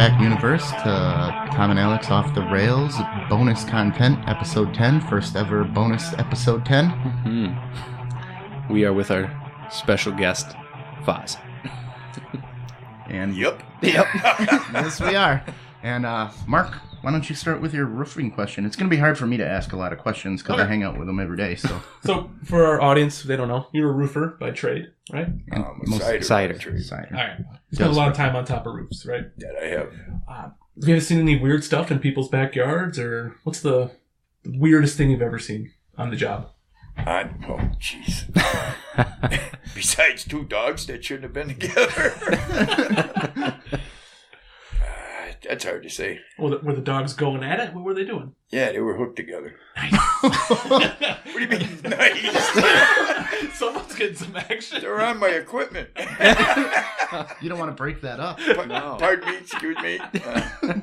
back, Universe, to Tom and Alex Off the Rails, bonus content, episode 10, first ever bonus episode 10. Mm-hmm. We are with our special guest, Foz. And Yep. yes, we are. And Mark, why don't you start with your roofing question? It's going to be hard for me to ask a lot of questions because I hang out with them every day. So for our audience, if they don't know, you're a roofer by trade, right? Cider. All right. You spend a lot of time on top of roofs, right? That I have. Have you ever seen any weird stuff in people's backyards, or what's the weirdest thing you've ever seen on the job? Oh, jeez. Besides two dogs that shouldn't have been together. That's hard to say. Were the dogs going at it? What were they doing? Yeah, they were hooked together. Nice. What do you mean, nice? Someone's getting some action. They're on my equipment. You don't want to break that up. No. Pardon me, excuse me. I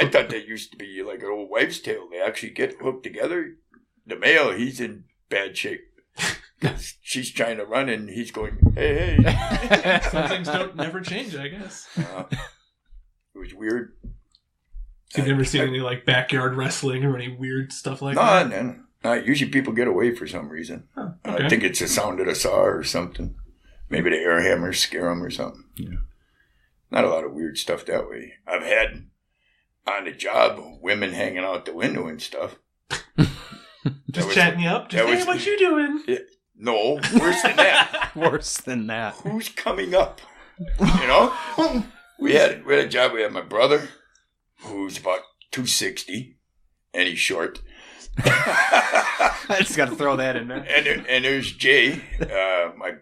thought that used to be like an old wives' tale. They actually get hooked together. The male, he's in bad shape. She's trying to run and he's going, hey, hey. Some things don't never change, I guess. It was weird. So you've never seen any like backyard wrestling or any weird stuff like that? No. Usually people get away for some reason. Oh, okay. I think it's the sound of the saw or something. Maybe the air hammers scare them or something. Yeah. Not a lot of weird stuff that way. I've had on the job women hanging out the window and stuff. Just chatting you up? Just, hey, what you doing? No, worse than that. Worse than that. Who's coming up? You know? We had a job. We had my brother, who's about 260, and he's short. I just got to throw that in there. And there's Jay, that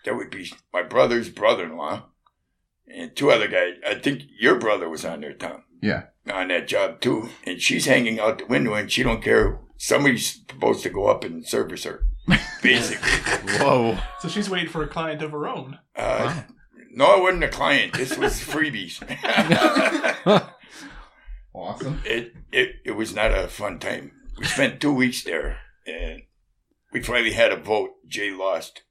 would be my brother's brother-in-law, and two other guys. I think your brother was on there, Tom. Yeah. On that job too, and she's hanging out the window, and she don't care. Somebody's supposed to go up and service her, basically. Whoa. So she's waiting for a client of her own. Wow. No, it wasn't a client. This was freebies. Awesome. It was not a fun time. We spent 2 weeks there, and we finally had a vote. Jay lost.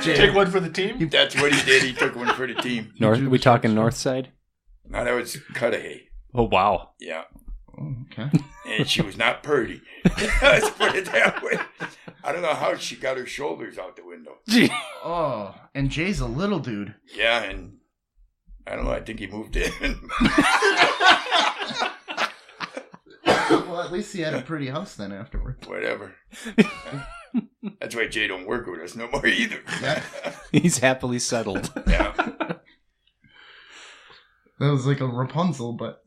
Jay, take one for the team? That's what he did. He took one for the team. We talking north side? No, that was Cudahy. Oh, wow. Yeah. Oh, okay. And she was not purty. Let's put it that way. I don't know how she got her shoulders out the window. Gee. Oh, and Jay's a little dude. Yeah, and I don't know. I think he moved in. Well, at least he had a pretty house then afterwards. Whatever. That's why Jay don't work with us no more either. He's happily settled. Yeah. That was like a Rapunzel, but...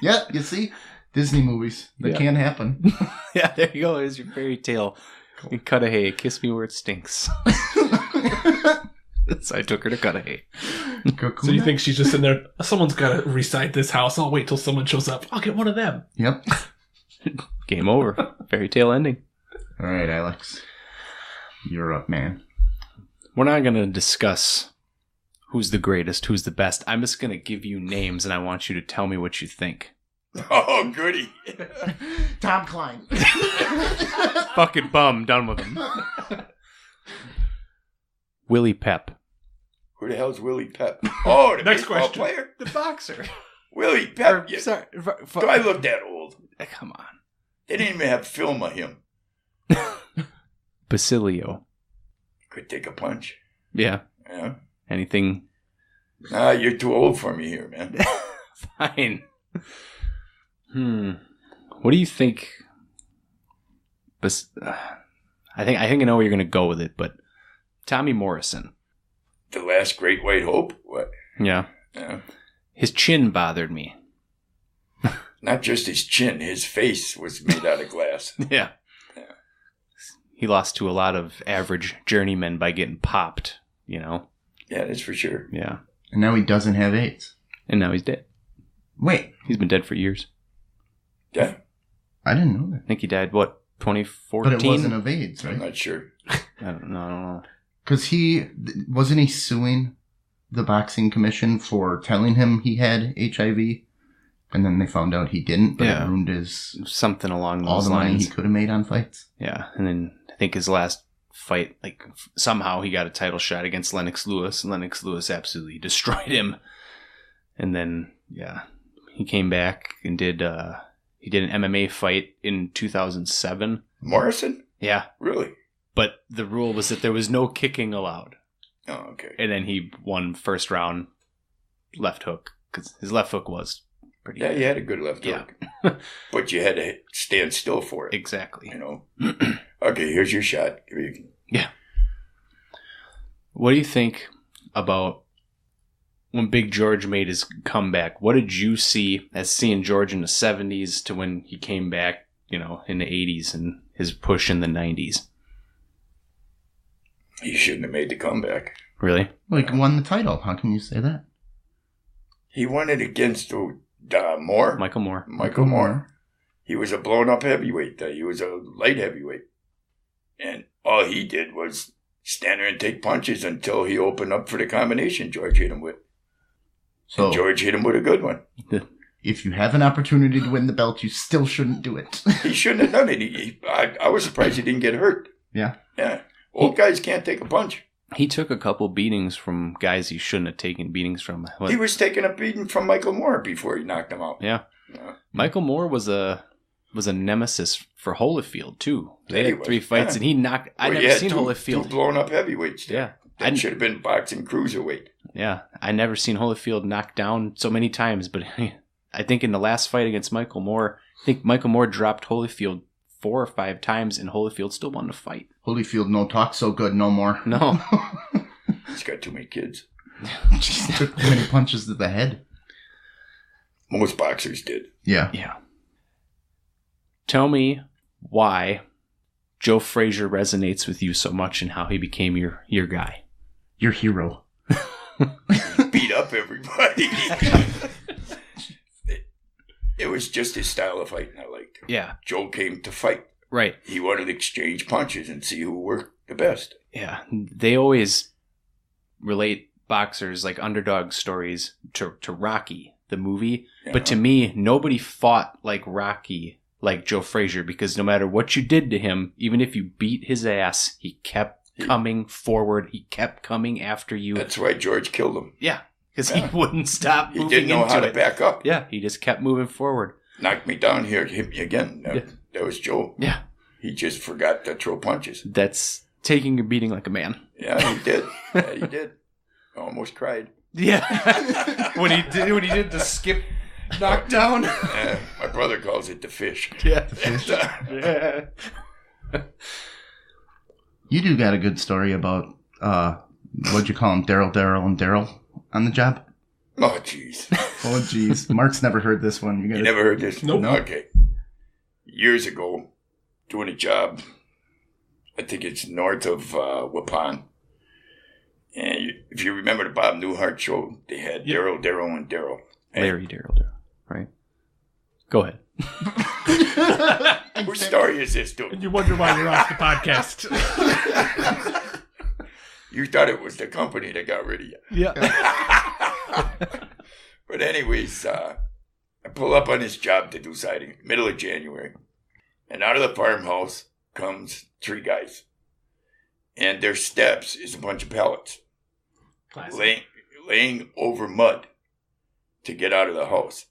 Yeah, you see? Disney movies. That can happen. Yeah, there you go. There's your fairy tale. Cool. In Cudahy, kiss me where it stinks. So I took her to Cudahy. So you think she's just in there, someone's got to recite this house. I'll wait till someone shows up. I'll get one of them. Yep. Game over. Fairy tale ending. All right, Alex. You're up, man. We're not going to discuss who's the greatest, who's the best. I'm just going to give you names, and I want you to tell me what you think. Oh, goody. Tom Klein. Fucking bum. Done with him. Willie Pep. Who the hell's Willie Pep? Oh, the Next baseball question. player? The boxer. Willie Pep. Or, sorry. Do I look that old? Come on. They didn't even have film of him. Basilio. Could take a punch. Yeah. Yeah. Anything? Nah, you're too old for me here, man. Fine. What do you think? I think I know where you're going to go with it, but Tommy Morrison. The last great white hope? What? Yeah. Yeah. His chin bothered me. Not just his chin, his face was made out of glass. Yeah. He lost to a lot of average journeymen by getting popped, you know? Yeah, that's for sure. Yeah. And now he doesn't have AIDS. And now he's dead. Wait. He's been dead for years. Yeah. I didn't know that. I think he died, what, 2014? But it wasn't of AIDS, right? I'm not sure. I don't know. Because wasn't he suing the boxing commission for telling him he had HIV? And then they found out he didn't, but it ruined something along those all the lines. money he could have made on fights. Yeah, and then I think his last fight. Like somehow he got a title shot against Lennox Lewis. Lennox Lewis absolutely destroyed him. And then, yeah, he came back and did an MMA fight in 2007. Morrison? Yeah. Really? But the rule was that there was no kicking allowed. Oh, okay. And then he won first round left hook because his left hook was pretty Yeah, good. he had a good left hook. But you had to stand still for it. Exactly. You know? Okay, here's your shot. Yeah. What do you think about when Big George made his comeback? What did you see as seeing George in the 70s to when he came back, in the 80s and his push in the 90s? He shouldn't have made the comeback. Really? Like, won the title. How can you say that? He won it against Moore. Michael Moore. Michael Moore. He was a blown-up heavyweight. He was a light heavyweight. And all he did was stand there and take punches until he opened up for the combination George hit him with. So And George hit him with a good one. if you have an opportunity to win the belt, you still shouldn't do it. He shouldn't have done it. I was surprised he didn't get hurt. Yeah. Yeah. Old guys can't take a punch. He took a couple beatings from guys he shouldn't have taken beatings from. He was taking a beating from Michael Moore before he knocked him out. Yeah. Yeah. Michael Moore was a nemesis for Holyfield too. They Yeah, he had was. 3 fights, Yeah. and he knocked. I Well, never had seen two Holyfield. blown-up heavyweights there. Yeah, That should have been boxing cruiserweight. yeah, I never seen Holyfield knocked down so many times. But I think in the last fight against Michael Moore, I think Michael Moore dropped Holyfield 4 or 5 times, and Holyfield still won the fight. Holyfield no talk so good no more. No. He's got too many kids. Just took too many punches to the head. Most boxers did. Yeah. Yeah. Tell me why Joe Frazier resonates with you so much and how he became your guy. Your hero. Beat up everybody. It was just his style of fighting I liked. Yeah. Joe came to fight. Right. He wanted to exchange punches and see who worked the best. Yeah. They always relate boxers like underdog stories to Rocky, the movie. Yeah. But to me, nobody fought like Rocky, like Joe Frazier, because no matter what you did to him, even if you beat his ass, he kept coming forward. He kept coming after you. That's why George killed him. Yeah. Because he wouldn't stop He moving didn't know into how to it. back up. Yeah, he just kept moving forward. Knocked me down here, hit me again. That was Joe. Yeah. He just forgot to throw punches. That's taking a beating like a man. Yeah, he did. Yeah, he did. I almost cried. Yeah. when he did the skip knockdown. Yeah, my brother calls it the fish. Yeah. Yeah. You do got a good story about, what'd you call him? Daryl and Daryl on the job? Oh, jeez. Oh, jeez. Mark's never heard this one. You never heard this? Nope. Okay. Years ago, doing a job, I think it's north of Waupun. And if you remember the Bob Newhart show, they had Yep. Daryl, and Daryl. Larry Daryl, right? Go ahead. Whose story is this, dude? And you wonder why you're off the podcast. You thought it was the company that got rid of you. Yeah. But anyways, I pull up on this job to do siding, middle of January. And out of the farmhouse comes 3 guys. And their steps is a bunch of pallets laying over mud to get out of the house.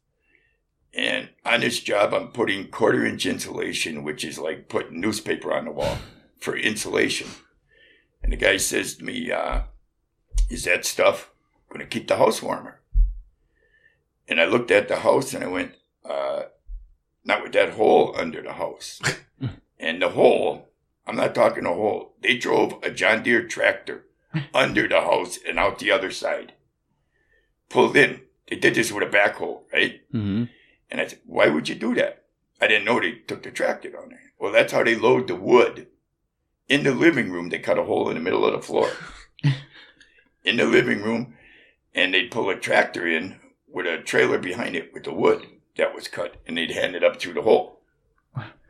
And on this job, I'm putting 1/4-inch insulation, which is like putting newspaper on the wall for insulation. And the guy says to me, is that stuff going to keep the house warmer? And I looked at the house and I went, not with that hole under the house. And the hole, I'm not talking a hole. They drove a John Deere tractor under the house and out the other side. Pulled in. They did this with a backhoe, right? Mm-hmm. And I said, why would you do that? I didn't know they took the tractor down there. Well, that's how they load the wood. In the living room, they cut a hole in the middle of the floor. In the living room, and they'd pull a tractor in with a trailer behind it with the wood that was cut, and they'd hand it up through the hole.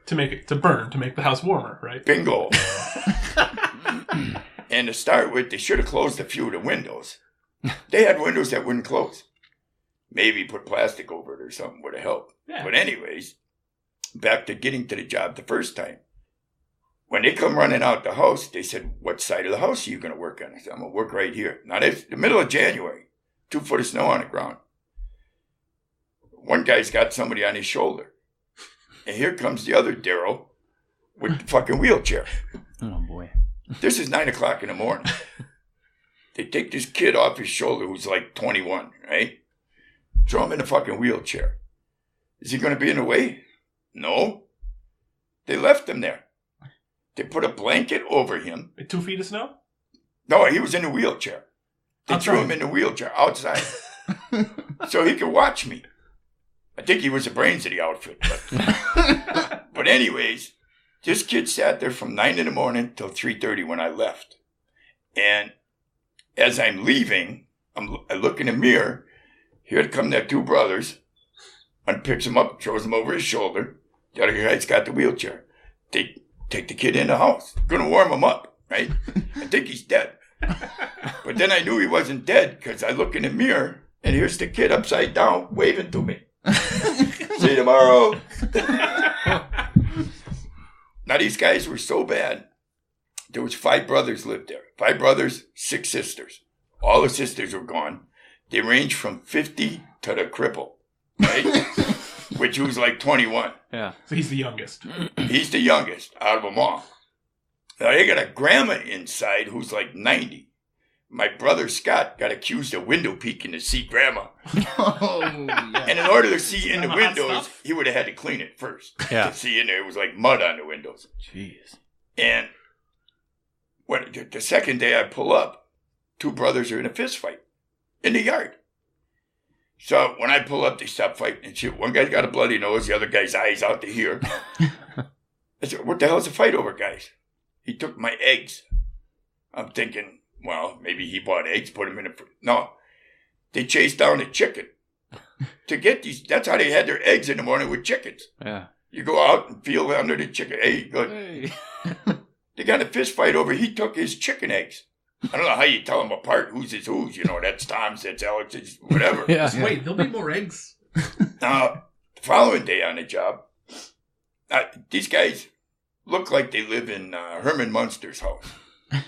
to make the house warmer, right? Bingo. And to start with, they should have closed a few of the windows. They had windows that wouldn't close. Maybe put plastic over it or something would have helped. Yeah. But anyways, back to getting to the job the first time. when they come running out the house, they said, what side of the house are you going to work on? I said, I'm going to work right here. Now, it's the middle of January, 2 foot of snow on the ground. One guy's got somebody on his shoulder. And here comes the other Daryl with the fucking wheelchair. Oh, boy. This is 9 o'clock in the morning. They take this kid off his shoulder who's like 21, right? Throw him in a fucking wheelchair. Is he going to be in the way? No. They left him there. They put a blanket over him. 2 feet of snow? No, he was in a wheelchair. They threw him in the wheelchair outside so he could watch me. I think he was the brains of the outfit. But anyways, this kid sat there from 9 in the morning till 3:30 when I left. And as I'm leaving, I look in the mirror. Here come their 2 brothers. One picks him up, throws him over his shoulder. The other guy's got the wheelchair. They take the kid in the house. Gonna warm him up, right? I think he's dead. But then I knew he wasn't dead because I look in the mirror and here's the kid upside down waving to me. See you tomorrow. Now these guys were so bad. There was 5 brothers lived there. 5 brothers, 6 sisters. All the sisters were gone. They ranged from 50 to the cripple, right? Which was like 21. Yeah. So he's the youngest. He's the youngest out of them all. Now they got a grandma inside who's like 90. My brother Scott got accused of window peeking to see grandma. Oh, yeah. And in order to see in the Grandma hot windows, stuff? he would have had to clean it first. Yeah. To see in there, it was like mud on the windows. Jeez. And when the second day I pull up, 2 brothers are in a fist fight in the yard. So when I pull up, they stop fighting and shit. One guy's got a bloody nose, the other guy's eyes out to here. I said, what the hell is the fight over, guys? He took my eggs. I'm thinking, well, maybe he bought eggs, put them in a... No. They chased down a chicken. To get these... That's how they had their eggs in the morning with chickens. Yeah. You go out and feel under the chicken. Hey, good. Hey. They got a fist fight over. He took his chicken eggs. I don't know how you tell them apart. Whose is whose? You know, that's Tom's, that's Alex's, whatever. Yeah. Wait, there'll be more eggs. Now, the following day on the job, these guys look like they live in Herman Munster's house,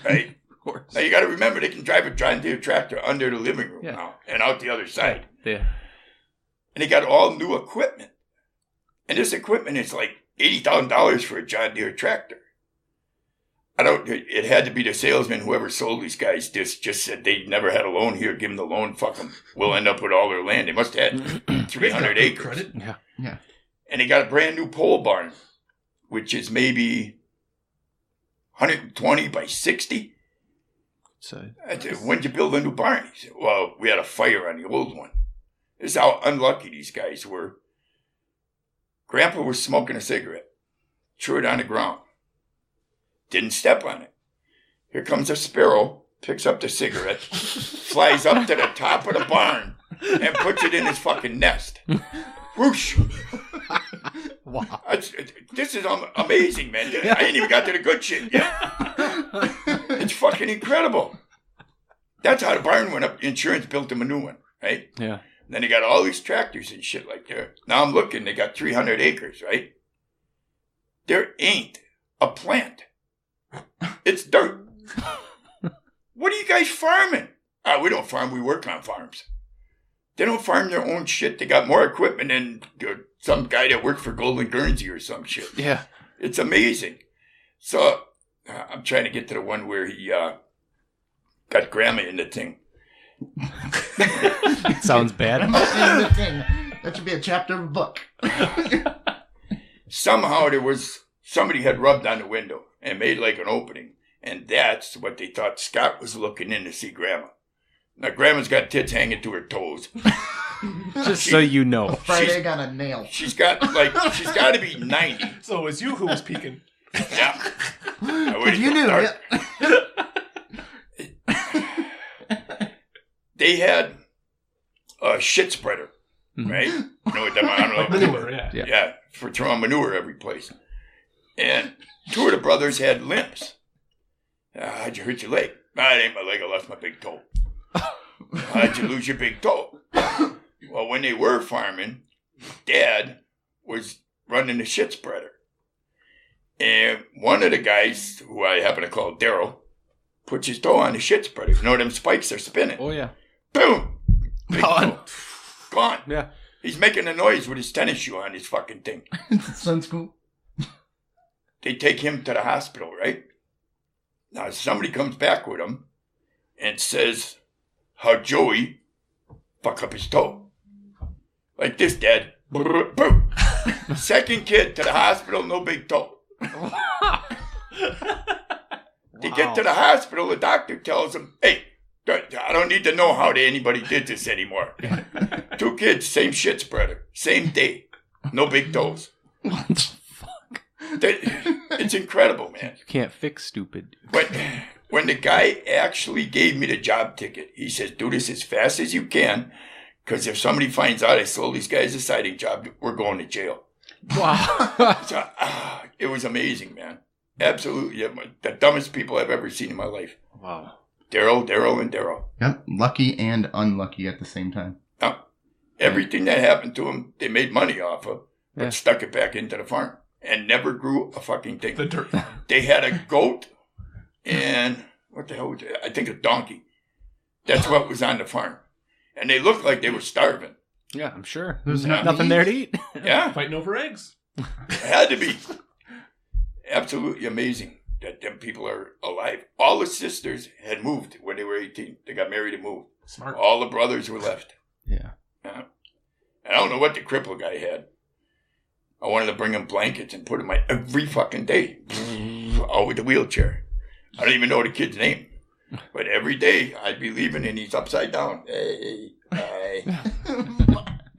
right? Of course. Now, you got to remember, they can drive a John Deere tractor under the living room now and out the other side. Yeah. And they got all new equipment. And this equipment is like $80,000 for a John Deere tractor. It had to be the salesman, whoever sold these guys this, just said they never had a loan here, give them the loan, fuck them. We'll end up with all their land. They must have had 300 acres. Credit. Yeah. Yeah. And they got a brand new pole barn, which is maybe 120 by 60. So I said, when'd you build a new barn? He said, well, we had a fire on the old one. This is how unlucky these guys were. Grandpa was smoking a cigarette, threw it on the ground. Didn't step on it. Here comes a sparrow, picks up the cigarette, flies up to the top of the barn, and puts it in his fucking nest. Whoosh! wow. This is amazing, man. I ain't even got to the good shit yet. It's fucking incredible. That's how the barn went up. Insurance built them a new one, right? Yeah. And then they got all these tractors and shit like that. Now I'm looking, they got 300 acres, right? There ain't a plant. It's dirt. What are you guys farming? We don't farm, we work on farms. They don't farm their own shit. They got more equipment than some guy that worked for Golden Guernsey or some shit. Yeah. It's amazing. So I'm trying to get to the one where he got grandma in the thing. Sounds bad. That should be a chapter of a book. Somehow somebody had rubbed on the window and made like an opening. And that's what they thought Scott was looking in to see grandma. Now grandma's got tits hanging to her toes. Just so you know. Friday got a nail. She's got to be 90. So it was you who was peeking. Yeah. You knew it. They had a shit spreader, right? You know what that I don't know. Like manure, yeah. Yeah, for throwing manure every place. And 2 of the brothers had limps. How'd you hurt your leg? It ain't my leg, I lost my big toe. How'd you lose your big toe? Well, when they were farming, Dad was running the shit spreader. And one of the guys, who I happen to call Daryl, puts his toe on the shit spreader. You know them spikes are spinning. Oh, yeah. Boom! Big Gone. toe. Gone. Yeah. He's making a noise with his tennis shoe on his fucking thing. Sounds cool. They take him to the hospital, right? Now, somebody comes back with him and says how Joey fuck up his toe. Like this, Dad. Boom! Second kid to the hospital, no big toe. They get to the hospital, the doctor tells them, hey, I don't need to know how anybody did this anymore. 2 kids, same shit spreader, same day, no big toes. What the fuck? It's incredible, man. You can't fix stupid. But when the guy actually gave me the job ticket, he says, do this as fast as you can, because if somebody finds out I sold these guys a siding job, we're going to jail. Wow. So, it was amazing, man. Absolutely. The dumbest people I've ever seen in my life. Wow. Daryl, and Daryl. Yep, lucky and unlucky at the same time. Everything that happened to them, they made money off of, but Yeah. stuck it back into the farm and never grew a fucking thing. The dirt. They had a goat and what the hell was it? I think a donkey. That's what was on the farm. And they looked like they were starving. Yeah, I'm sure. There's nothing there to eat. Yeah, Fighting over eggs. it had to be. Absolutely amazing that them people are alive. All the sisters had moved when they were 18. They got married and moved. Smart. All the brothers were left. Yeah. And I don't know what the cripple guy had. I wanted to bring him blankets and put him on every fucking day. All with the wheelchair. I don't even know the kid's name. But every day I'd be leaving and he's upside down. Hey, hi.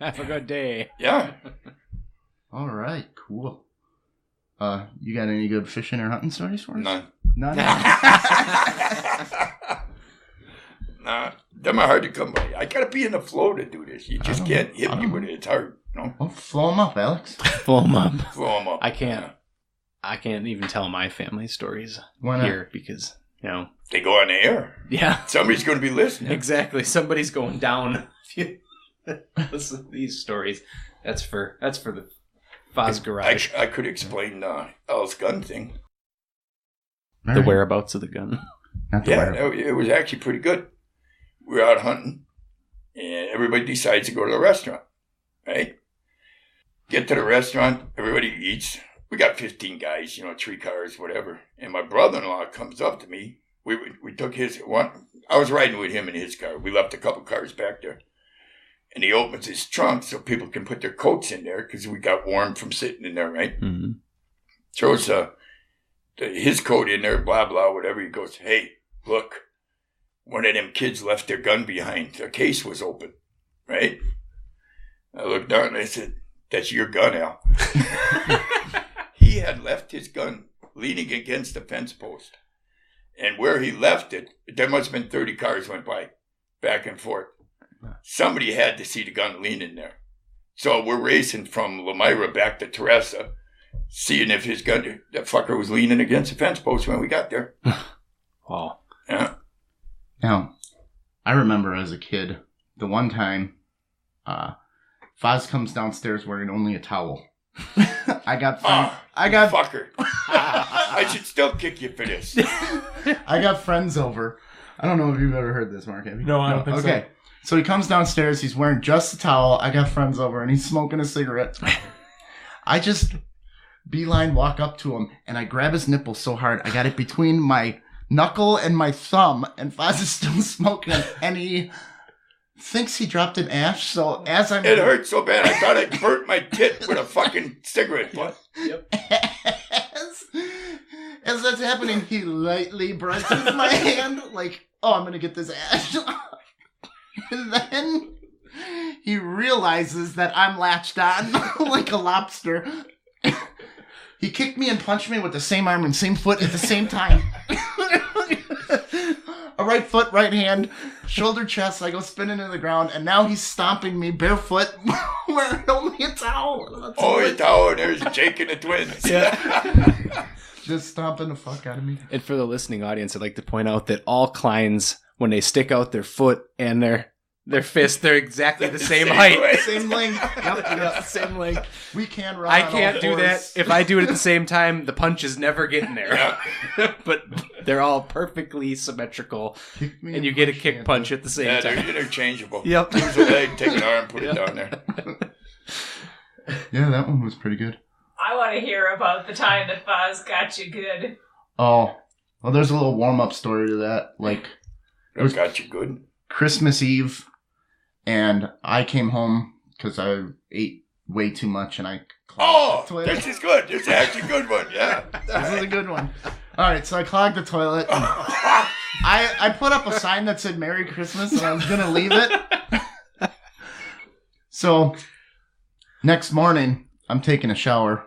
Have a good day. Yeah. All right, cool. You got any good fishing or hunting stories for us? None. None? Nah, them are hard to come by. I gotta be in the flow to do this. You just can't hit me with it. It's hard. You know? Well, flow them up, Alex. Blow them up. Flow them up. I can't. I can't even tell my family stories Why not? here because, They go on the air. yeah, Somebody's going to be listening. exactly. Somebody's going down. If you listen to these stories. That's for the Foz garage. I could explain Al's gun thing. All The right. whereabouts of the gun. Not the Yeah, whereabouts. it was actually pretty good. We were out hunting, and everybody decides to go to the restaurant, right? Get to the restaurant, everybody eats. We got 15 guys, 3 cars, whatever. And my brother-in-law comes up to me. We took his one. I was riding with him in his car. We left a couple cars back there. And he opens his trunk so people can put their coats in there because we got warm from sitting in there, right? Mm-hmm. Throws his coat in there, blah, blah, whatever. He goes, hey, look, one of them kids left their gun behind. Their case was open, right? I looked down and I said, that's your gun, Al. He had left his gun leaning against the fence post. And where he left it, there must have been 30 cars went by, back and forth. Somebody had to see the gun leaning there. So we're racing from Lamira back to Teresa, seeing if his gun, that fucker was leaning against the fence post when we got there. Wow. Yeah. Now, I remember as a kid, the one time, Foz comes downstairs wearing only a towel. I got Fucker. I should still kick you for this. I got friends over. I don't know if you've ever heard this, Mark. Have you? No, I don't think so. Okay. So he comes downstairs. He's wearing just a towel. I got friends over, and he's smoking a cigarette. I just beeline walk up to him, and I grab his nipple so hard I got it between my knuckle and my thumb, and Foz is still smoking, and he thinks he dropped an ash. So as I'm It hurt so bad I thought I burnt my tit with a fucking cigarette butt. Yep. as that's happening, he lightly brushes my hand, like, oh, I'm gonna get this ash. And then he realizes that I'm latched on like a lobster. He kicked me and punched me with the same arm and same foot at the same time. A right foot, right hand, shoulder, chest. I go spinning into the ground, and now he's stomping me barefoot, wearing only a towel. Oh, towel, there's Jake and the twins. Yeah. Just stomping the fuck out of me. And for the listening audience, I'd like to point out that all Kleins, when they stick out their foot and their Their fists, they're exactly the same Same height. way. Same length. Yep, same length. We can run. I on can't all do that. fours. If I do it at the same time, the punch is never getting there. Yeah. But they're all perfectly symmetrical, Kick me and you get a punch kick me. punch at the same Yeah, time. they're interchangeable. Yep. Use a leg, take an arm, put it down there. Yeah, that one was pretty good. I want to hear about the time that Foz got you good. Oh, well, there's a little warm-up story to that. Like, That got you good. Christmas Eve, and I came home because I ate way too much, and I Oh, clogged the toilet. this is good. This is actually a good one. Yeah. This is a good one. All right, so I clogged the toilet. And I put up a sign that said Merry Christmas, and I was going to leave it. So, next morning, I'm taking a shower.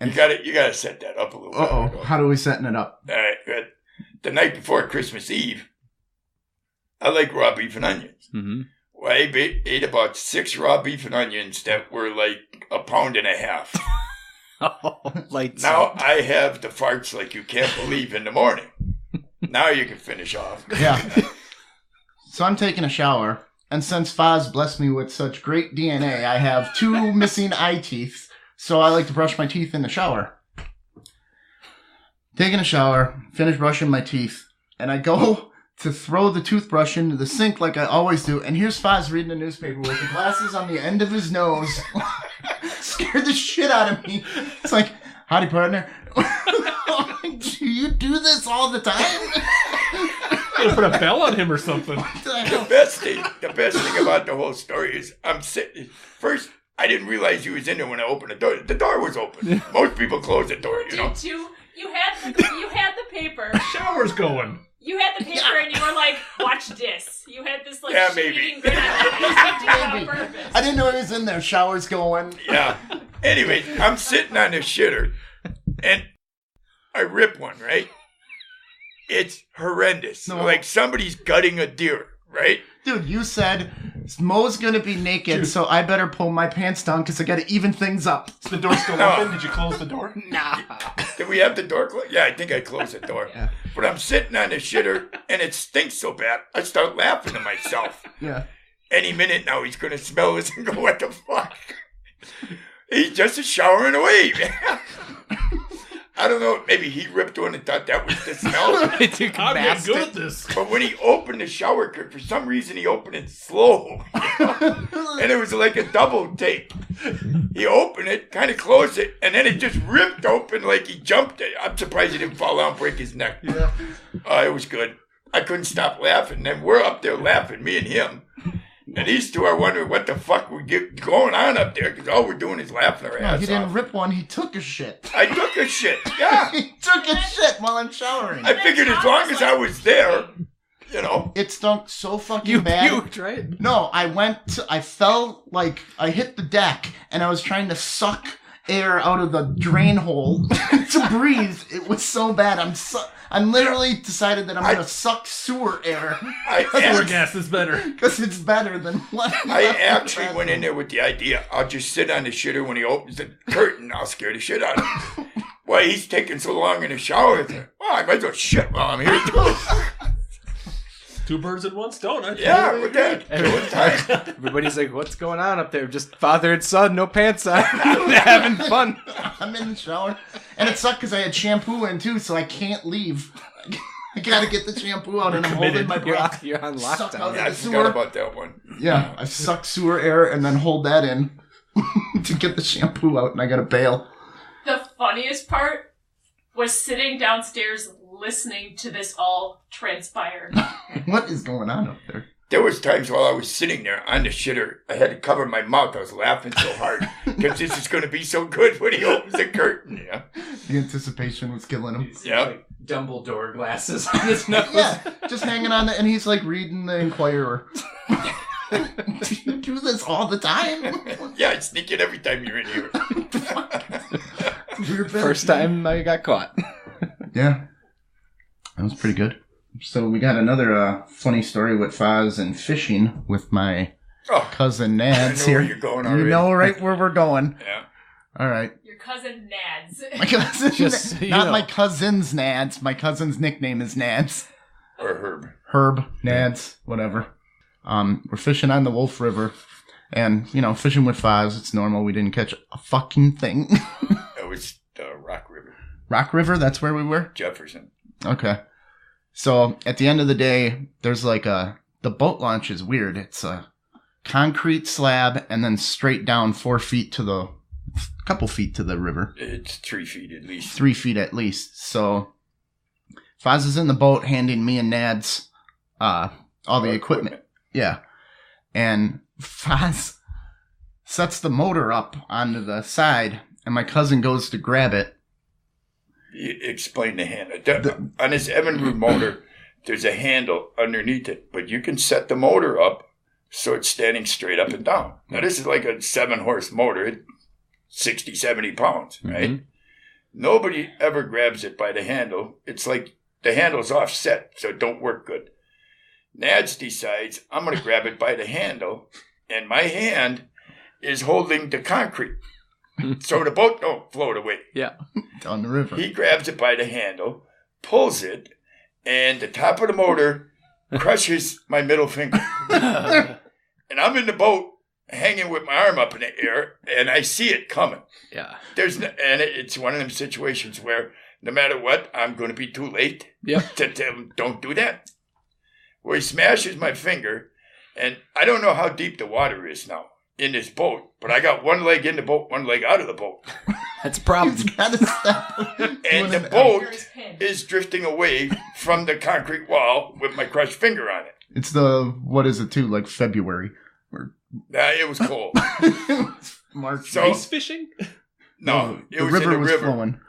You gotta set that up a little Uh-oh, bit. how are we setting it up? All right, good. The night before Christmas Eve, I like raw beef and onions. Mm-hmm. Well, I ate about 6 raw beef and onions that were like 1.5 pounds. Lights Now out. I have the farts like you can't believe in the morning. Now you can finish off. Yeah. So I'm taking a shower, and since Foz blessed me with such great DNA, I have 2 missing eye teeth, so I like to brush my teeth in the shower. Taking a shower, finish brushing my teeth, and I go to throw the toothbrush into the sink like I always do, and here's Foz reading the newspaper with the glasses on the end of his nose. Scared the shit out of me. It's like, howdy, partner. Do you do this all the time? Gotta put a bell on him or something. The best thing about the whole story is I'm sitting. First, I didn't realize he was in there when I opened the door. The door was open. Most people close the door, you know. Did you had the paper. Shower's going. You had the paper and you were like, watch this. You had this like Yeah, shit-eating maybe. grin on your face. You did it on purpose. I didn't know he was in there. Shower's going. Yeah. Anyway, I'm sitting on the shitter, and I rip one, right? It's horrendous. No. Like somebody's gutting a deer, right? Dude, you said Mo's gonna be naked, Dude. so I better pull my pants down because I gotta even things up. Is the door still No. open? Did you close the door? Nah. Did we have the door closed? Yeah, I think I closed the door. Yeah. But I'm sitting on the shitter, and it stinks so bad, I start laughing to myself. Yeah. Any minute now, he's going to smell this and go, what the fuck? He's just showering away, man. I don't know, maybe he ripped one and thought that was the smell. I'm getting good at this. But when he opened the shower curtain, for some reason he opened it slow. And it was like a double take. He opened it, kind of closed it, and then it just ripped open like he jumped it. I'm surprised he didn't fall out and break his neck. Yeah. It was good. I couldn't stop laughing. And then we're up there laughing, me and him. And these two are wondering what the fuck we get going on up there because all we're doing is laughing our No, ass he didn't off. rip one. He took a shit. I took a shit. Yeah. He took a shit while I'm showering. I figured as long as I was there, you know. It stunk so fucking You bad. puked, right? No, I fell, like, I hit the deck, and I was trying to suck air out of the drain hole to breathe. It was so bad. I'm literally decided that I'm going to suck sewer air Sewer I gas is better. because it's better than what actually went in there with the idea, I'll just sit on the shitter when he opens the curtain. I'll scare the shit out of him. Why, he's taking so long in the shower. Well, I might as well shit while I'm here too. 2 birds in one stone. I Yeah, totally with agree. that. Everybody's like, what's going on up there? Just father and son, no pants on. Having fun. I'm in the shower. And it sucked because I had shampoo in too, so I can't leave. I gotta get the shampoo out and I'm holding my breath. You're on Suck out lockdown. Yeah, I the forgot sewer. about that one. Yeah, I suck sewer air and then hold that in to get the shampoo out, and I gotta bail. The funniest part was sitting downstairs listening to this all transpire. What is going on up there? There was times while I was sitting there on the shitter, I had to cover my mouth. I was laughing so hard because this is going to be so good when he opens the curtain. Yeah, The anticipation was killing him. yeah. Like Dumbledore glasses on his nose. Yeah, just hanging on, and he's like reading the Inquirer. Do you do this all the time? Yeah, I sneak in every time you're in here. Weird bit. First time I got caught. Yeah, that was pretty good. So we got another funny story with Foz and fishing with my Oh, cousin Nads I know here. where you're going You already. know right where we're going. Yeah. All right. Your cousin Nads. My cousin, Just so you not know. my cousin's Nads. My cousin's nickname is Nads. Or Herb. Herb, Nads, whatever. We're fishing on the Wolf River. And, fishing with Foz, it's normal. We didn't catch a fucking thing. It was the Rock River. Rock River, that's where we were? Jefferson. Okay. So, at the end of the day, there's the boat launch is weird. It's a concrete slab and then straight down 4 feet to a couple feet to the river. It's 3 feet at least. 3 feet at least. So, Foz is in the boat handing me and Nads all the equipment. Yeah. And Foz sets the motor up onto the side, and my cousin goes to grab it. Explain the handle. On this Evinrude motor, there's a handle underneath it, but you can set the motor up so it's standing straight up and down. Now, this is like a 7-horse motor, 60, 70 pounds, right? Mm-hmm. Nobody ever grabs it by the handle. It's like the handle's offset, so it don't work good. Nads decides, I'm going to grab it by the handle, and my hand is holding the concrete. So the boat don't float away. Yeah. Down the river. He grabs it by the handle, pulls it, and the top of the motor crushes my middle finger. And I'm in the boat, hanging with my arm up in the air, and I see it coming. Yeah. It's one of them situations where no matter what, I'm going to be too late. Yep. To tell him, don't do that. Where he smashes my finger, and I don't know how deep the water is now in this boat, but I got one leg in the boat, one leg out of the boat. That's a problem. And the boat is drifting away from the concrete wall with my crushed finger on it. It's what is it too, like February? It was cold. March. So, ice fishing? No, it the was river in the was river. flowing.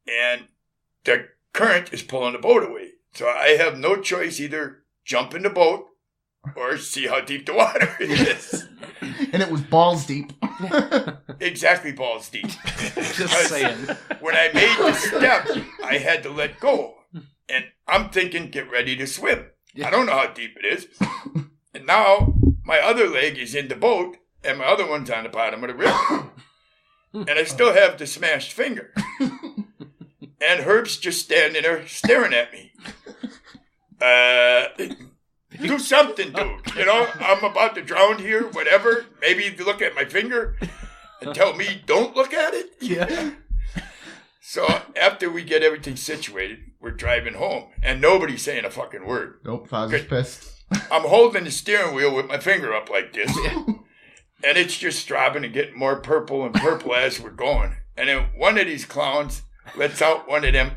And the current is pulling the boat away. So I have no choice, either jump in the boat or see how deep the water is. And it was balls deep. Exactly balls deep. Just saying. When I made the step, I had to let go. And I'm thinking, get ready to swim. I don't know how deep it is. And now my other leg is in the boat and my other one's on the bottom of the river. And I still have the smashed finger. And Herb's just standing there staring at me. Do something, dude. I'm about to drown here, whatever. Maybe look at my finger and tell me don't look at it. Yeah. So after we get everything situated, we're driving home. And nobody's saying a fucking word. Nope, Father's pissed. I'm holding the steering wheel with my finger up like this. And it's just throbbing and getting more purple and purple as we're going. And then one of these clowns lets out one of them.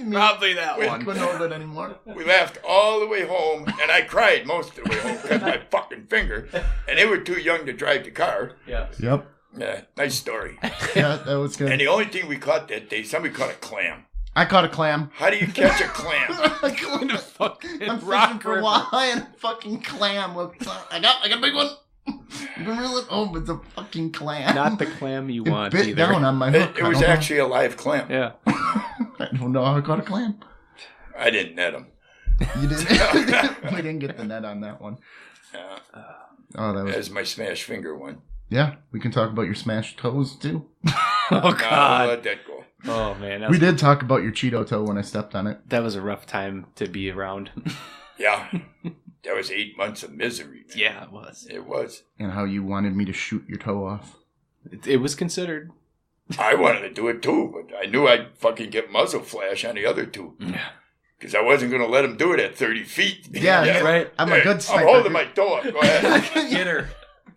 Probably that one. Couldn't hold it anymore. We laughed all the way home, and I cried most of the way home because my fucking finger. And they were too young to drive the car. Yeah. Yep. Yeah, nice story. Yeah, that was good. And the only thing we caught that day, somebody caught a clam. I caught a clam. How do you catch a clam? I'm fishing for a while and a fucking clam. I got a big one. You can reel it. Oh, it's a fucking clam. Not the clam you want bit either. down on my hook. It was actually a live clam. Yeah. I don't know how I caught a clam. I didn't net him. You didn't? We didn't get the net on that one. Oh, that was... As my smashed finger one. Yeah, we can talk about your smashed toes, too. Oh, God. No, let that go. Oh, man. We did talk about your Cheeto toe when I stepped on it. That was a rough time to be around. Yeah. That was 8 months of misery, man. Yeah, it was. It was. And how you wanted me to shoot your toe off. It was considered. I wanted to do it too, but I knew I'd fucking get muzzle flash on the other two. Yeah. Because I wasn't going to let him do it at 30 feet. Yeah, right. I'm a good sniper. I'm holding my toe up. Go ahead. Get her.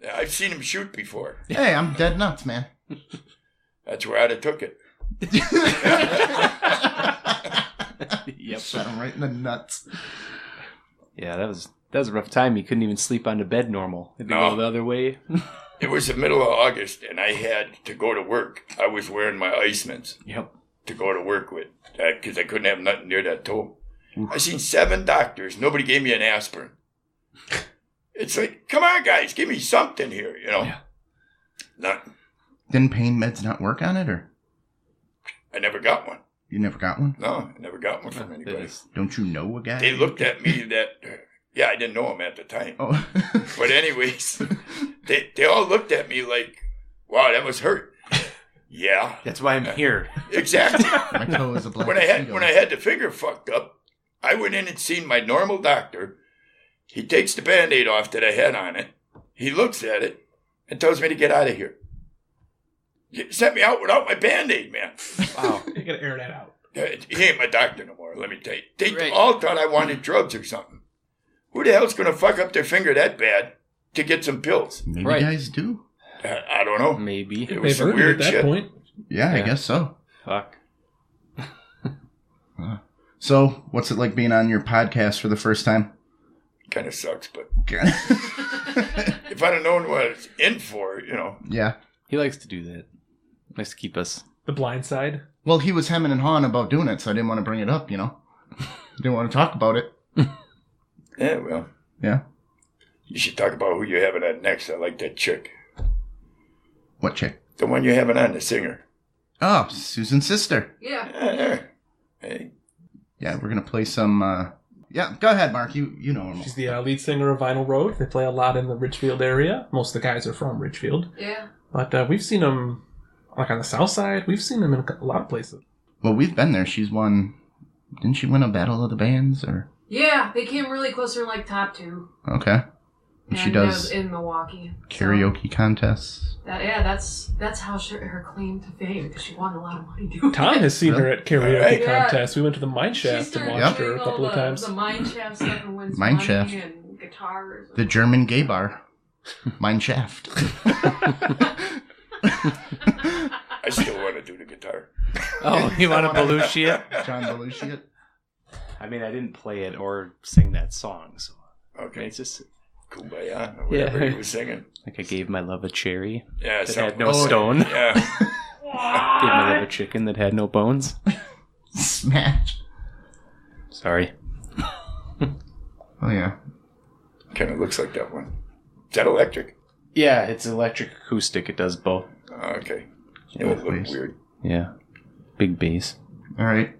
Yeah, I've seen him shoot before. Hey, I'm dead nuts, man. That's where I'd have took it. Yep. Shot him right in the nuts. Yeah, that was a rough time. You couldn't even sleep on the bed normal. Had to go the other way. It was the middle of August, and I had to go to work. I was wearing my Iceman's to go to work with because I couldn't have nothing near that toe. I seen 7 doctors. Nobody gave me an aspirin. It's like, come on, guys, give me something here, Yeah. Nothing. Didn't pain meds not work on it, or? I never got one. You never got one? No, I never got one from anybody. Don't you know a guy? They looked at me yeah, I didn't know him at the time. Oh. But anyways, they all looked at me like, wow, that must hurt. Yeah. That's why I'm here. Exactly. My toe is a black When I had the finger fucked up, I went in and seen my normal doctor. He takes the Band-Aid off that I had on it. He looks at it and tells me to get out of here. He sent me out without my Band-Aid, man. Wow. You gotta air that out. He ain't my doctor no more, let me tell you. They Right. all thought I wanted drugs or something. Who the hell's going to fuck up their finger that bad to get some pills? Maybe Right. guys do. I don't know. Maybe. It was They've some earned it weird at that shit. point. Yeah, I Yeah. guess so. Fuck. So, what's it like being on your podcast for the first time? Kind of sucks, but if I'd have known what I was in for, Yeah. He likes to do that. Likes to keep us. The Blind Side. Well, he was hemming and hawing about doing it, so I didn't want to bring it up, Didn't want to talk about it. Yeah, well, Yeah. you should talk about who you're having on next. I like that chick. What chick? The one you're having on, the singer. Oh, Susan's sister. Yeah. Yeah. Hey, Yeah, we're going to play some... Yeah, go ahead, Mark. You know him. She's the lead singer of Vinyl Road. They play a lot in the Ridgefield area. Most of the guys are from Ridgefield. Yeah. But we've seen them, like on the south side. We've seen them in a lot of places. Well, we've been there. She's won... Didn't she win a Battle of the Bands? Or Yeah, they came really close to like top 2. Okay. And she that does was in Milwaukee. karaoke contests. That's how her claim to fame, because she won a lot of money doing Tom it. has seen her at karaoke Right. Yeah. contests. We went to the Mine She Shaft and started watched doing her a all couple of times. The mine shaft stuff and wins Mine money Shaft. and guitars. The German gay bar. Mine Shaft. I still want to do the guitar. Oh, you want to Belushi it? John Belushi. I mean, I didn't play it or sing that song, so Okay, it's just Kumbaya, or whatever Yeah. he was singing. like I gave my love a cherry Yeah, that something. had no stone. Yeah. Gave my love a chicken that had no bones. Smash. Sorry. Oh, yeah. Kind of looks like that one. Is that electric? Yeah, it's electric acoustic. It does both. Okay. It Both would look ways. weird. Yeah. Big bass. All right.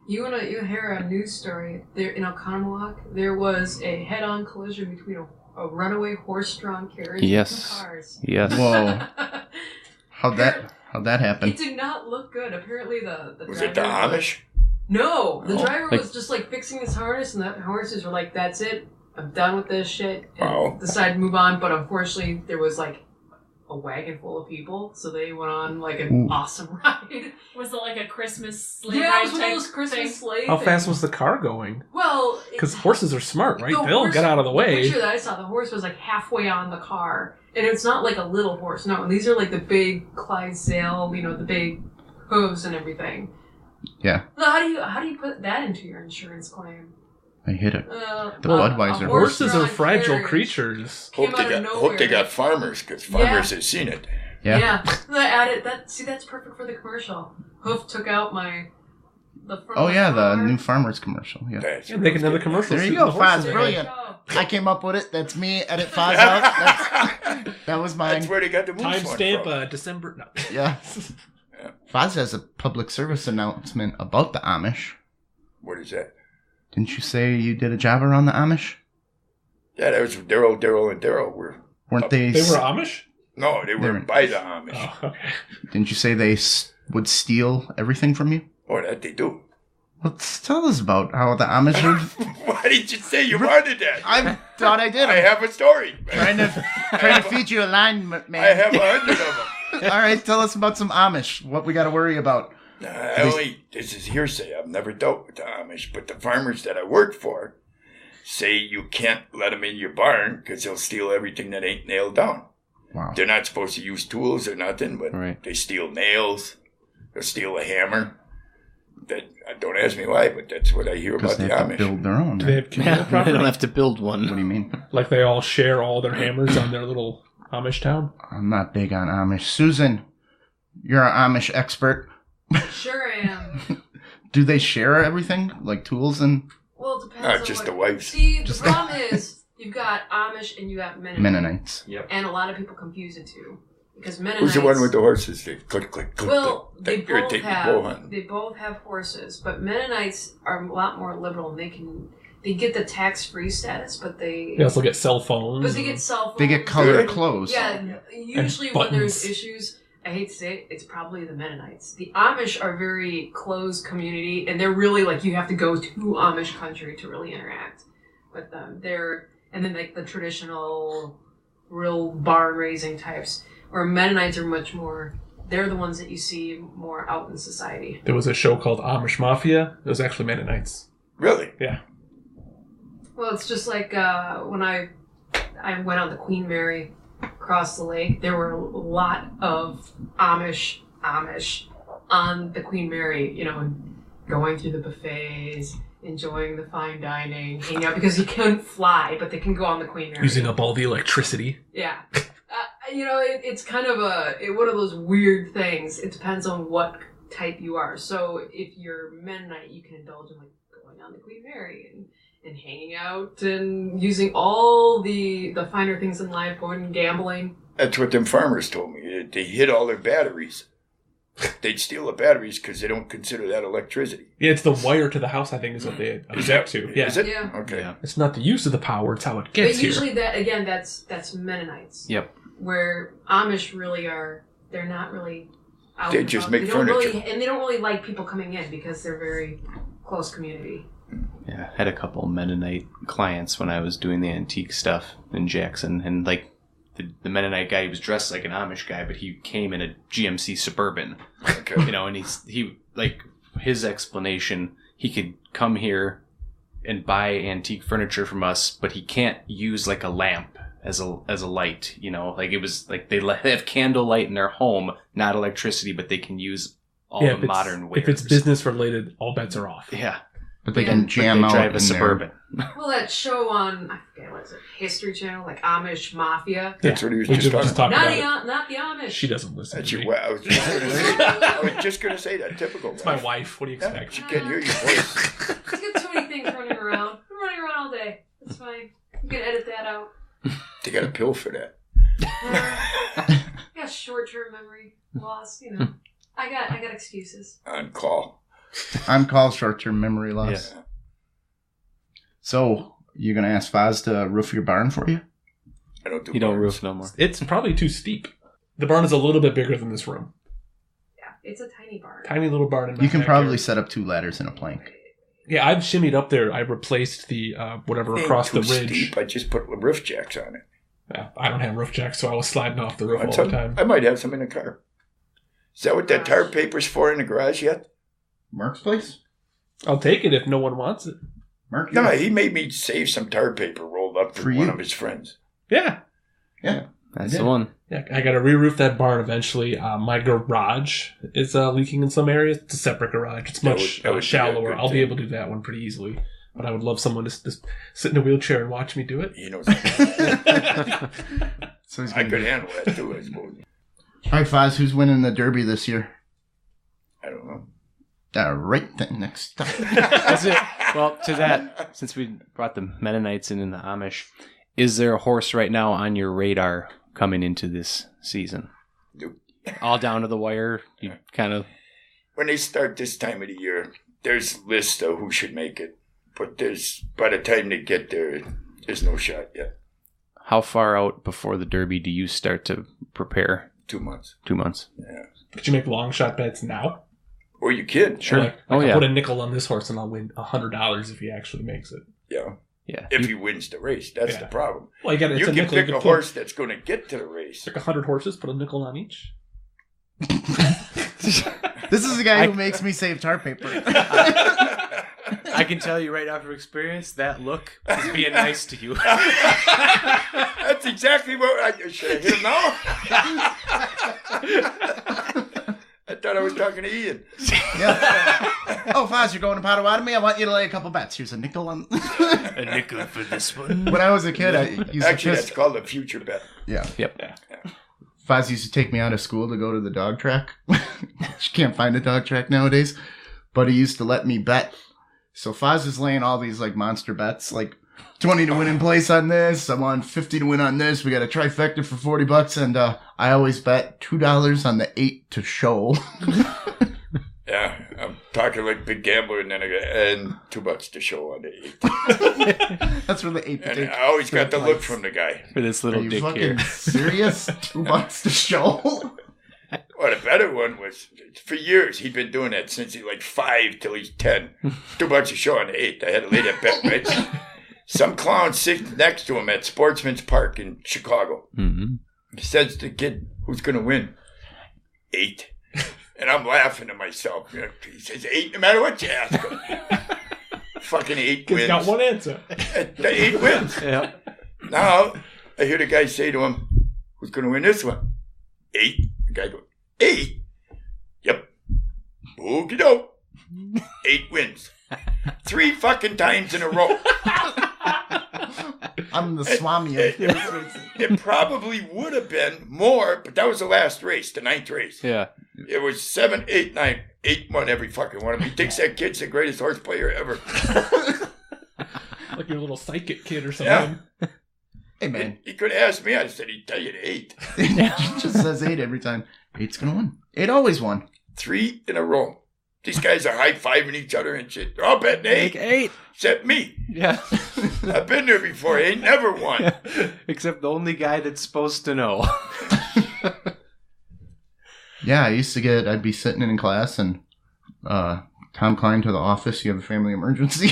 You hear a news story there in Oconomowoc? There was a head-on collision between a runaway horse-drawn carriage Yes. and two cars. Yes. Whoa. How'd that happen? It did not look good. Apparently, the Was driver it the Amish? No, the Oh. driver Like- was just like fixing his harness, and the horses were like, "That's it, I'm done with this shit," and Wow. decided to move on. But unfortunately, there was like a wagon full of people, so they went on like an Ooh. awesome ride. Was it like a Christmas sleigh Yeah, ride it was one of type those Christmas thing? sleigh. How things. fast was the car going? Well, Because horses are smart, right? the They'll horse- get out of the way. picture that I saw, the horse was like halfway on the car, and it's not like a little horse. No, these are like the big Clydesdale, the big hooves and everything. Yeah. So how do you put that into your insurance claim? I hit it. The a Budweiser horse Horses are drawn fragile carriage creatures. came Hope they out of got nowhere. farmers, because farmers have seen it. Yeah. Yeah, they added that. See, that's perfect for the commercial. Hoof took out the front. Oh, of yeah, the car. new Farmers commercial. Yeah. That's Yeah, make another commercial. There you shooting go, the horses Faz. away. Brilliant. Oh. I came up with it. That's me. Edit Foz out. That was mine. That's where they got the moose one Timestamp from. December. No. Yeah. Yeah. Foz has a public service announcement about the Amish. What is that? Didn't you say you did a job around the Amish? Yeah, that was Daryl, and Daryl were... Weren't they? They were Amish? No, they were They're- by the Amish. Oh, okay. Didn't you say they would steal everything from you? Oh, that they do. Let's tell us about how the Amish would. Why did you say you wanted that? I thought I did. I have a story. trying to feed you a line, man. I have 100 of them. All right, tell us about some Amish. What we got to worry about? This is hearsay. I've never dealt with the Amish, but the farmers that I work for say you can't let them in your barn because they'll steal everything that ain't nailed down. Wow. They're not supposed to use tools or nothing, but Right. they steal nails. They'll steal a hammer. Don't ask me why, but that's what I hear Because about they the have to Amish. build their own. Do they Right? have communal Yeah, they property? don't have to build What do one. you mean? Like they all share all their hammers on their little Amish town? I'm not big on Amish. Susan, you're an Amish expert. Sure I am. Do they share everything, like tools and Well, it depends. Not on just what... the wives. See, Just the problem is you've got Amish and you got Mennonite. Mennonites? And a lot of people confuse it too. Because Mennonites... Who's the one with the horses? They click, click, click. Well, that they both irritate me bow have hunting. they both have horses, but Mennonites are a lot more liberal. And they get the tax-free status, but they They also get cell phones. but they get cell phones. They get colored Really? clothes. Yeah, usually when there's buttons. issues, I hate to say it, it's probably the Mennonites. The Amish are very closed community, and they're really like you have to go to Amish country to really interact with them. And then like the traditional, real barn raising types, where Mennonites are much more. They're the ones that you see more out in society. There was a show called Amish Mafia. It was actually Mennonites. Really? Yeah. Well, it's just like when I went on the Queen Mary across the lake, there were a lot of Amish on the Queen Mary, you know, going through the buffets, enjoying the fine dining, hanging out, because you couldn't fly, but they can go on the Queen Mary. Using up all the electricity. Yeah. You know, it's kind of one of those weird things. It depends on what type you are. So if you're Mennonite, you can indulge in like going on the Queen Mary and hanging out and using all the finer things in life, going and gambling. That's what them farmers told me. They hid all their batteries. They'd steal the batteries because they don't consider that electricity. Yeah, it's the wire to the house, I think, is what they object to. Yeah. Is it? Yeah. Okay. Yeah. It's not the use of the power, it's how it gets But usually here. that's Mennonites. Yep. Where Amish really they're not really out. They and just about. make They don't furniture. and they don't really like people coming in because they're very close community. Yeah, I had a couple Mennonite clients when I was doing the antique stuff in Jackson, and like the Mennonite guy, he was dressed like an Amish guy, but he came in a GMC Suburban, Okay. you know, and he like his explanation, he could come here and buy antique furniture from us, but he can't use like a lamp as a light, you know, like it was like they have candlelight in their home, not electricity, but they can use all the modern wares. If it's business related, all bets are off. Yeah. But they Yeah. can jam They out drive in a Suburban. Well, that show on, I forget what is it, History Channel, like Amish Mafia. That's what he was We just talking about. talking about it. Not the Amish. She doesn't listen That's to your. me. I was just going to say. I was just going to say that. Typical. It's my wife. What do you Yeah, expect? she can't hear your voice. She's got too many things running around. I'm running around all day. It's fine. You can edit that out. They got a pill for that. I got short-term memory loss, you know. I got excuses. On call. I'm called short-term memory loss. Yeah. So, you going to ask Foz to roof your barn for you? I don't do. You don't barns. roof no more. It's probably too steep. The barn is a little bit bigger than this room. Yeah, it's a tiny barn. Tiny little barn in my You can backyard. probably set up 2 ladders and a plank. Yeah, I've shimmied up there. I replaced the whatever Ain't across the too ridge. steep. I just put roof jacks on it. Yeah, I don't have roof jacks, so I was sliding off the roof Want all some? the time. I might have some in the car. Is that what that tar paper's for in the garage yet? Mark's place? I'll take it if no one wants it. Mark? No, he made me save some tar paper rolled up for For one you. of his friends. Yeah. Yeah. That's Yeah. the one. Yeah, I got to re-roof that barn eventually. My garage is leaking in some areas. It's a separate garage. It's much that would be a shallower. good I'll be thing. able to do that one pretty easily. But I would love someone to just sit in a wheelchair and watch me do it. He knows. So he's I gonna could be... handle that too, I suppose. All right, Foz, who's winning the Derby this year? I don't know. Right then, next up. Is it? Well, to that, since we brought the Mennonites in and the Amish, is there a horse right now on your radar coming into this season? Nope. All down to the wire? You kind of... When they start this time of the year, there's lists of who should make it. But by the time they get there, there's no shot yet. How far out before the Derby do you start to prepare? 2 months. 2 months. Yeah. Could you make long shot bets now? Or you can. Sure. Like, Oh, I'll yeah. put a nickel on this horse and I'll win $100 if he actually makes it. Yeah. Yeah. If he wins the race, that's Yeah. the problem. Well, it's You a can nickel. pick You a can horse that's going to get to the race. pick 100 horses, put a nickel on each. This is the guy who makes me save tar paper. I can tell you right out of experience, that look is being nice to you. That's exactly what I should have hit him now. I thought I was talking to Ian. Yeah. Oh, Foz, you're going to Potawatomi? I want you to lay a couple bets. Here's a nickel on... A nickel for this one. When I was a kid, I used Actually, to that's piss... called a future bet. Yeah. Yep. Foz used to take me out of school to go to the dog track. She can't find a dog track nowadays. But he used to let me bet. So Foz is laying all these like monster bets, like 20 to win in place on this. I won 50 to win on this. We got a trifecta for $40. And I always bet $2 on the 8 to show. Yeah, I'm talking like big gambler, and then and $2 to show on the 8. That's where the 8 to And take. I always got the look place. from the guy. For this Are little you dick fucking here. serious? $2 to show? Well, the better one was, for years, he'd been doing that since he's like 5 till he's 10. Too much to show on 8. I had to lay that bet, right? Some clown sitting next to him at Sportsman's Park in Chicago. Mm-hmm. He says to the kid, who's going to win? 8. And I'm laughing to myself. He says 8 no matter what you ask him. Fucking 8 wins. He's got one answer. The 8 wins. Yeah. Now, I hear the guy say to him, who's going to win this one? 8. The guy goes, 8? Yep. Okie doke. 8 wins. 3 fucking times in a row. I'm the Swami of It probably would have been more, but that was the last race, the 9th race. Yeah. It was 7, 8, 9. 8 won every fucking one of them. He thinks that kid's the greatest horse player ever. Like your little psychic kid or something. Yeah. Hey, man. He could have asked me. I said he'd tell you to 8. He just says 8 every time. 8's going to win. 8 always won. 3 in a row. These guys are high-fiving each other and shit. They're all betting 8. 8. Except me. Yeah. I've been there before. I ain't never won. Except the only guy that's supposed to know. Yeah, I'd be sitting in class and Tom Klein to the office. You have a family emergency.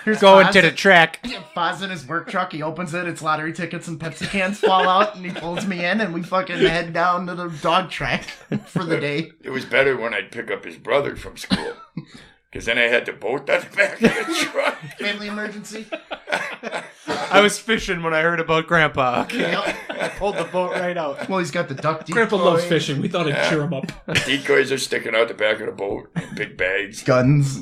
Here's Going Foz. to the track. Foz in his work truck. He opens it. It's lottery tickets and Pepsi cans fall out, and he pulls me in, and we fucking head down to the dog track for the day. It was better when I'd pick up his brother from school. Because then I had to bolt on the back of the truck. Family emergency. I was fishing when I heard about Grandpa. Okay. Yep. I pulled the boat right out. Well, he's got the duck decoy. Grandpa loves fishing. We thought it'd cheer him up. Decoys are sticking out the back of the boat in big bags. Guns.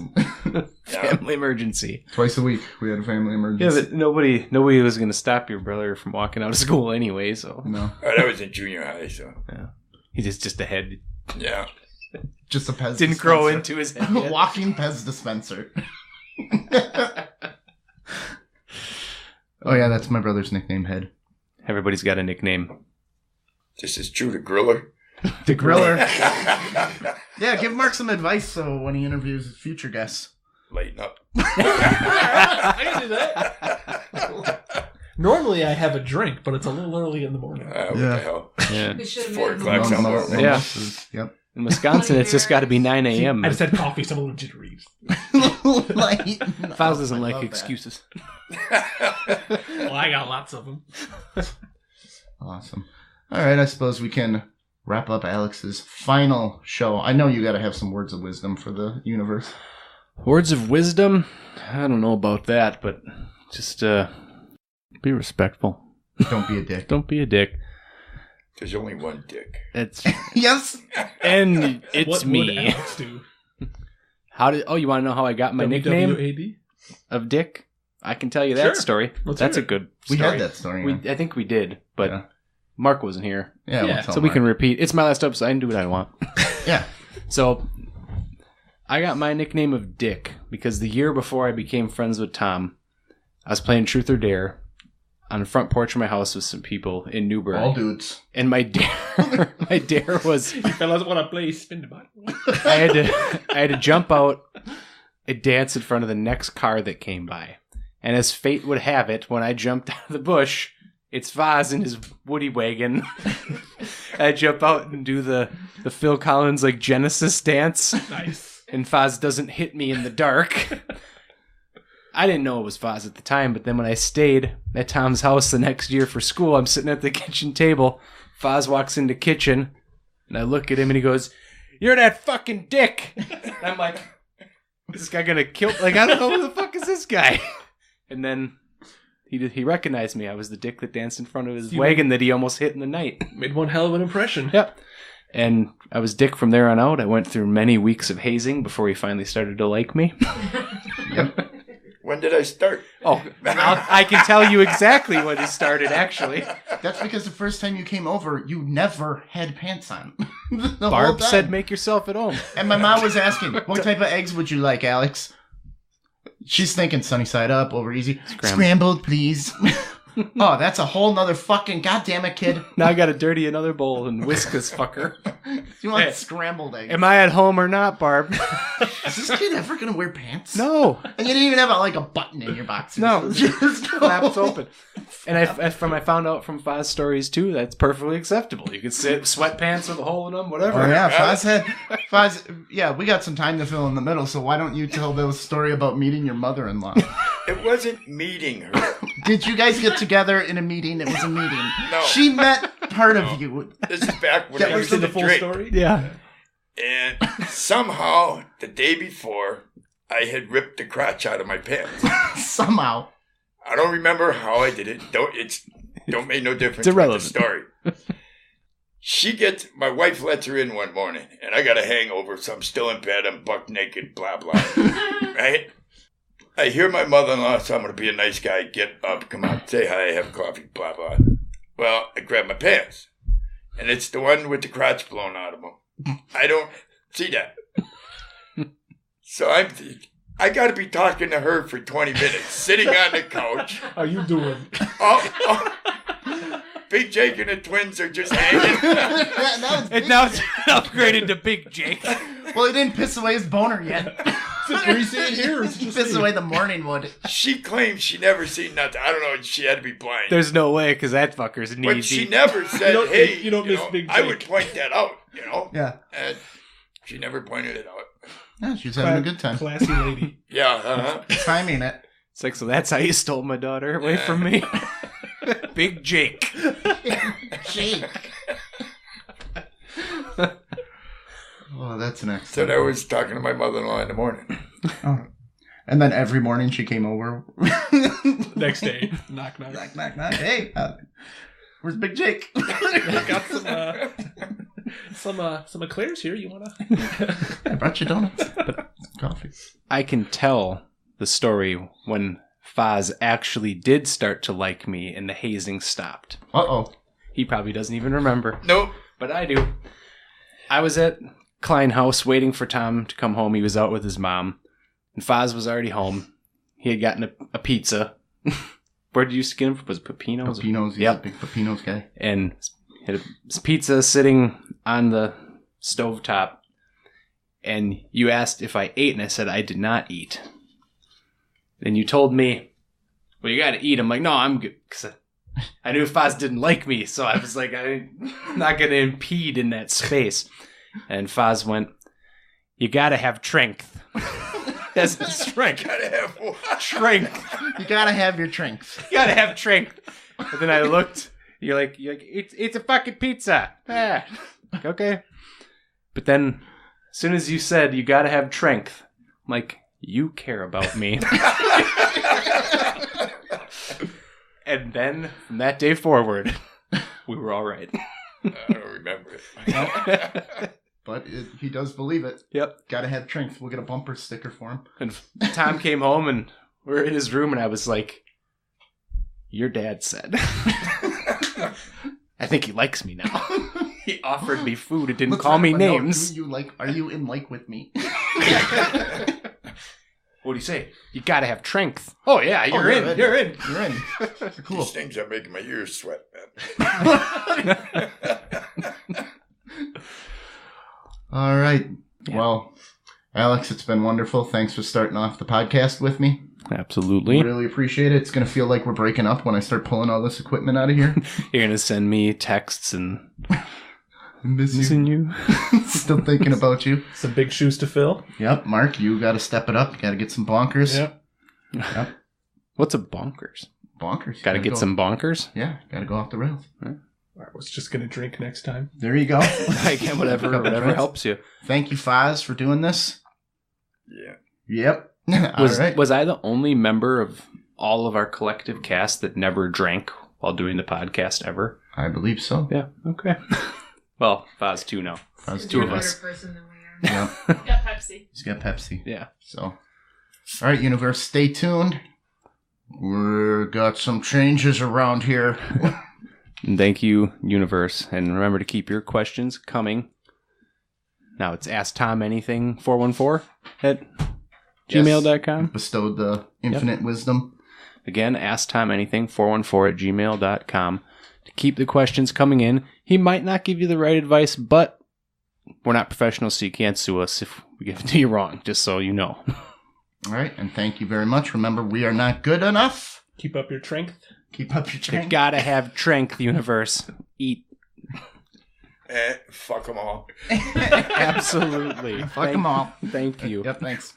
Family emergency. Twice a week, we had a family Yeah, emergency. but nobody was going to stop your brother from walking out of school anyway, so. No. Oh, that was in junior high, so. Yeah. He just a head. Yeah. Just a Pez Didn't dispenser. grow into his head yet. Walking Pez dispenser. Oh, yeah, that's my brother's nickname, Head. Everybody's got a nickname. This is true to Griller. The Griller. Yeah, give Mark some advice so when he interviews his future guests. Lighten up. I can do that. Normally I have a drink, but it's a little early in the morning. What Yeah. the hell? Yeah. We should have 4 made o'clock him- somewhere. Yeah. Yep. In Wisconsin, it's just got to be 9 a.m. I just had coffee, so I'm a little jittery. Files doesn't I like love that. excuses. Well, I got lots of them. Awesome. All right, I suppose we can wrap up Alex's final show. I know you got to have some words of wisdom for the universe. Words of wisdom? I don't know about that, but just be respectful. Don't be a dick. Don't be a dick. There's only one dick. It's Yes. and it's What would me. Alex do? You want to know how I got my nickname WWAD? of Dick? I can tell you that Sure. story. Let's That's a hear it. good We story. had that story. I think we did, but Yeah. Mark wasn't here. Yeah, Yeah, we'll tell So we Mark. can repeat. It's my last episode. I can do what I want. Yeah. So I got my nickname of Dick because the year before I became friends with Tom, I was playing Truth or Dare on the front porch of my house with some people in Newbury. All dudes. And my dare was You fellas want to play spin the bottle? I had to jump out and dance in front of the next car that came by. And as fate would have it, when I jumped out of the bush, it's Vaz in his Woody wagon. I jump out and do the Phil Collins like Genesis dance. Nice. And Faz doesn't hit me in the dark. I didn't know it was Faz at the time, but then when I stayed at Tom's house the next year for school, I'm sitting at the kitchen table. Faz walks in the kitchen, and I look at him, and he goes, "You're that fucking dick." And I'm like, "Is this guy gonna kill?" Like, I don't know who the fuck is this guy. And then he recognized me. I was the dick that danced in front of his wagon that he almost hit in the night. Made one hell of an impression. Yep. And I was Dick from there on out. I went through many weeks of hazing before he finally started to like me. When did I start? Oh, I can tell you exactly when it started, actually. That's because the first time you came over, you never had pants on. The whole Barb time. said, make yourself at home. And my mom was asking, what type of eggs would you like, Alex? She's thinking sunny side up, over easy. Scrambled, please. Oh, that's a whole nother fucking goddamn it, kid. Now I got to dirty another bowl and whisk this fucker. You want Hey, scrambled eggs? Am I at home or not, Barb? Is this kid ever gonna wear pants? No. And you didn't even have like a button in your boxers. No. Just Flaps open. And I found out from Foz stories too, that's perfectly acceptable. You could sit sweatpants with a hole in them, whatever. Oh yeah, Foz. Yeah, we got some time to fill in the middle. So why don't you tell the story about meeting your mother-in-law? It wasn't meeting her. Did you guys get together in a meeting? It was a meeting. No. She met part of you. This is back when Yeah, I used the to full drink. story? Yeah. And somehow, the day before, I had ripped the crotch out of my pants. Somehow. I don't remember how I did it. Don't make no difference. It's irrelevant. With the story. My wife lets her in one morning, and I got a hangover, so I'm still in bed. I'm buck naked, blah, blah. Right? I hear my mother-in-law, so I'm going to be a nice guy, get up, come out, say hi, have coffee, blah, blah. Well, I grab my pants, and it's the one with the crotch blown out of them. I don't see that. So I got to be talking to her for 20 minutes, sitting on the couch. How you doing? Big Jake and the twins are just hanging. And now it's upgraded to Big Jake. Well, he didn't piss away his boner yet. Are you seeing here? Or is it just Piss me? away the morning wood. She claims she never seen nothing. I don't know. She had to be blind. There's no way, because that fucker's knee But she deep. never said, hey, you don't miss Big I Jake. would point that out, Yeah. And she never pointed it out. Yeah, she's having a good time. Classy lady. Yeah, uh-huh. Timing it. It's like, so that's how you stole my daughter away from me? Big Jake. Jake. Oh, that's an So excellent. I was talking to my mother-in-law in the morning. Oh. And then every morning she came over. Next day. Knock, knock. Knock, knock, knock. Hey, where's Big Jake? Got some eclairs here. You wanna? I brought you donuts. Coffee. I can tell the story when Foz actually did start to like me and the hazing stopped. Uh-oh. He probably doesn't even remember, Nope. but I do. I was at Klein House waiting for Tom to come home. He was out with his mom, and Foz was already home. He had gotten a pizza. Where did you get him from? Was it Pepino's? Pepino's. He's Yep. a big Pepino's guy. And he had his pizza sitting on the stovetop. And you asked if I ate, and I said I did not eat. And you told me, well, you got to eat. I'm like, no, I'm good. Because I knew Foz didn't like me, so I was like, I'm not going to impede in that space. And Foz went, you got to have strength. That's strength. Gotta have what? Strength. You gotta have your drinks. You got to have strength. And then I looked. You're like, it's a fucking pizza. Ah. Okay. But then, as soon as you said you got to have strength, I'm like, you care about me. And then, from that day forward, we were all right. I don't remember it. But he does believe it. Yep. Gotta have drinks. We'll get a bumper sticker for him. And Tom came home, and we were in his room, and I was like, your dad said. I think he likes me now. He offered me food and didn't Let's call me wrap a note. names. Are you in like with me? What do you say? You gotta have strength. Oh yeah, you're you're in. You're in. You're in. You're cool. These things are making my ears sweat, man. All right. Yeah. Well, Alex, it's been wonderful. Thanks for starting off the podcast with me. Absolutely. Really appreciate it. It's going to feel like we're breaking up when I start pulling all this equipment out of here. You're gonna send me texts and Missing you. Still thinking about you. Some big shoes to fill. Yep, Mark, you got to step it up. You got to get some bonkers. Yep. What's a bonkers? Bonkers. Gotta get some bonkers. Yeah, got to go off the rails. I was just gonna drink next time. There you go. I can whatever Couple whatever drinks. helps you. Thank you, Foz, for doing this. Yeah. Yep. All Was right. was I the only member of all of our collective cast that never drank while doing the podcast ever? I believe so. Yeah. Okay. Well, Foz 2 now. Foz, Two You're of a us. better person than we are. Yeah. Got Pepsi. He's got Pepsi. Yeah. So, all right, universe, stay tuned. We got some changes around here. And thank you, universe. And remember to keep your questions coming. Now it's AskTomAnything414 at gmail.com. Bestowed the infinite wisdom. Again, AskTomAnything414 at gmail.com. To keep the questions coming in. He might not give you the right advice, but we're not professionals, so you can't sue us if we give it to you wrong, just so you know. All right, and thank you very much. Remember, we are not good enough. Keep up your strength. Keep up your You strength. gotta have strength, universe. Eat. Fuck them all. Absolutely. Fuck them all. Thank you. Yep, thanks.